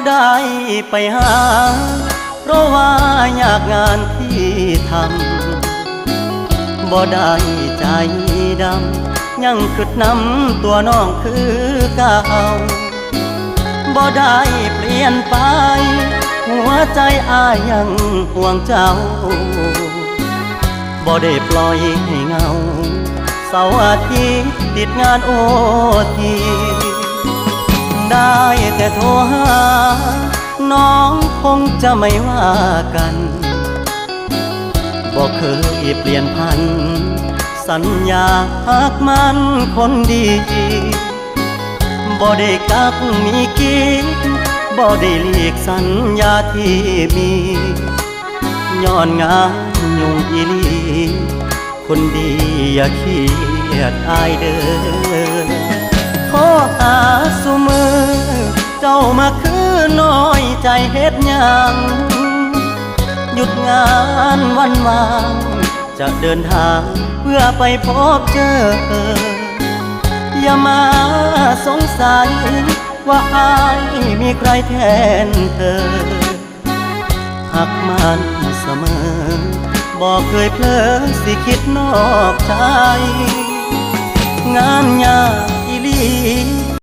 ได้ไปหาเพราะว่ายากงานที่ทำบ่ได้ใจดำยังคิดนำตัวน้องคือเก่าบ่ได้เปลี่ยนไปหัวใจอ้ายยังห่วงเจ้าบ่ได้ปล่อยให้เงาเสาร์อาทิตย์ติดงานโอทีได้แต่โทรหาน้องคงจะไม่ว่ากันบ่เคยเปลี่ยนพันสัญญาหักมันคนดีบ่ได้กักมีกิ๊กบ่ได้หลีกสัญญาที่มีย้อนงานยุ่งอีหลีคนดีอย่าเครียดอายเด้อขอหาสุมือเจ้ามาคือน้อยใจเฮ็ดหยังหยุดงานวันวางจะเดินทางเพื่อไปพบเจออย่ามาสงสัยว่าอายมีใครแทนเธอหักมันเสมอบอกเคยเพลอสิคิดนอกใจงานยากอีหลี